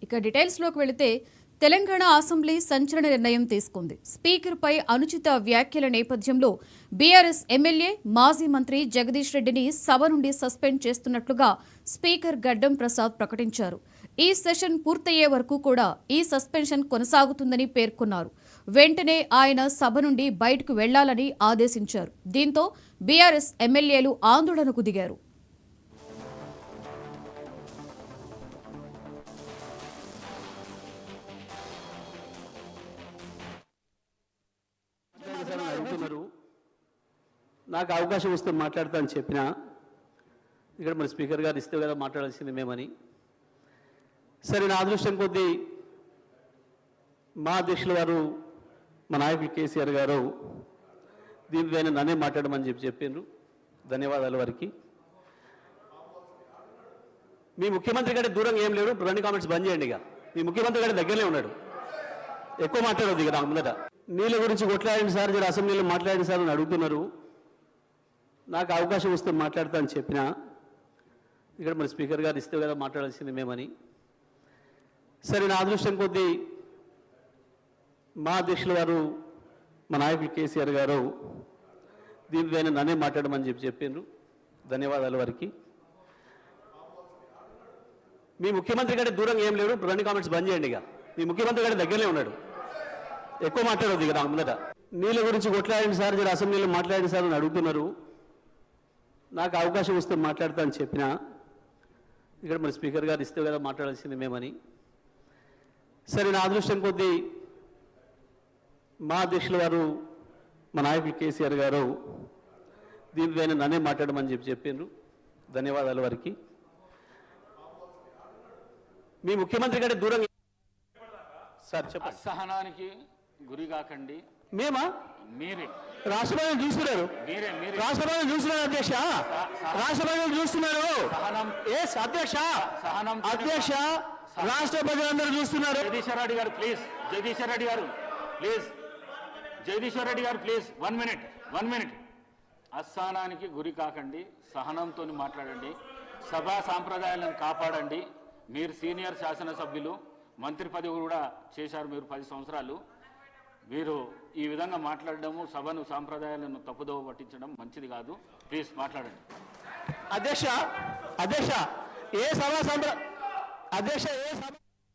ఇక డీటెయిల్స్లోకి వెళితే తెలంగాణ అసెంబ్లీ సంచలన నిర్ణయం తీసుకుంది. స్పీకర్పై అనుచిత వ్యాఖ్యల నేపథ్యంలో బీఆర్ఎస్ ఎమ్మెల్యే మాజీ మంత్రి జగదీష్ రెడ్డిని సభ నుండి సస్పెండ్ చేస్తున్నట్లుగా స్పీకర్ గడ్డం ప్రసాద్ ప్రకటించారు. ఈ సెషన్ పూర్తయ్యే వరకు కూడా ఈ సస్పెన్షన్ కొనసాగుతుందని పేర్కొన్నారు. వెంటనే ఆయన సభ నుండి బయటకు వెళ్లాలని ఆదేశించారు. దీంతో బీఆర్ఎస్ ఎమ్మెల్యేలు ఆందోళనకు దిగారు. నాకు అవకాశం వస్తే మాట్లాడతా అని చెప్పినా ఇక్కడ మన స్పీకర్ గారు ఇస్తే కదా మాట్లాడాల్సింది మేమని. సరే, నా అదృష్టం కొద్దీ మా అధ్యక్షుల వారు మా నాయకులు కేసీఆర్ గారు దీనిపైన నన్నే మాట్లాడమని చెప్పిండ్రు. ధన్యవాదాలు వారికి. మీ ముఖ్యమంత్రి గారి దూరంగా ఏం లేడు. రెండు కామెంట్స్ బంద్ చేయండి. ఇక మీ ముఖ్యమంత్రి గారి దగ్గరనే ఉన్నాడు. ఎక్కువ మాట్లాడదు ఇక నాకు ముందట. నీళ్ళ గురించి కొట్లాడండి సార్, జర అసెంబ్లీలో మాట్లాడండి సార్ అని అడుగుతున్నారు. నాకు అవకాశం వస్తే మాట్లాడతా అని చెప్పినా ఇక్కడ మన స్పీకర్ గారు ఇస్తే కదా మాట్లాడాల్సింది మేమని. సరే, నా అదృష్టం కొద్దీ మా అధ్యక్షుల వారు మా నాయకులు కేసీఆర్ గారు దీనిపైన నన్నే మాట్లాడమని చెప్పిండ్రు. ధన్యవాదాలు వారికి. మీ ముఖ్యమంత్రి గారి దూరంగా ఏం లేడు. రెండు కామెంట్స్ బంద్ చేయండి. ఇక మీ ముఖ్యమంత్రి గారి దగ్గరనే ఉన్నాడు. ఎక్కువ మాట్లాడదు ఇక నాకు ముందట. నీళ్ళ గురించి కొట్లాడండి సార్, జర అసెంబ్లీలో మాట్లాడండి సార్ అని అడుగుతున్నారు. నాకు అవకాశం వస్తే మాట్లాడతా అని చెప్పినా ఇక్కడ మన స్పీకర్ గారు ఇస్తే కదా మాట్లాడాల్సింది మేమని. సరే, నా అదృష్టం కొద్దీ మా అధ్యక్షుల వారు మా నాయకులు కేసీఆర్ గారు దీనిపైన నన్నే మాట్లాడమని చెప్పిండ్రు. ధన్యవాదాలు వారికి. మీ ముఖ్యమంత్రి గారి దూరంగా సార్ చెప్పండి. అసహనానికి గురి కాకండి. మేమా? మీరే రాష్ట్రపతిని చూస్తున్నారు. రాష్ట్రపతిని చూస్తున్నారు అధ్యక్ష. రాష్ట్రపతిని చూస్తున్నారు. అధ్యక్ష అధ్యక్ష రాష్ట్రపతి అందరూ చూస్తున్నారు. జగదీశ్వర్ రెడ్డి గారు ప్లీజ్. జగదీశ్వర్ రెడ్డి గారు ప్లీజ్. జగదీశ్వర్ రెడ్డి గారు ప్లీజ్. 1 minute. అసహనానికి గురి కాకండి. సహనంతో మాట్లాడండి. సభా సాంప్రదాయాలను కాపాడండి. మీరు సీనియర్ శాసనసభ్యులు, మంత్రి పదవి కూడా చేశారు మీరు 10 సంవత్సరాలు. మీరు ఈ విధంగా మాట్లాడడము, సభను సాంప్రదాయాలను తప్పుదోవ పట్టించడం మంచిది కాదు. ప్లీజ్ మాట్లాడండి. అధ్యక్ష ఏ సభ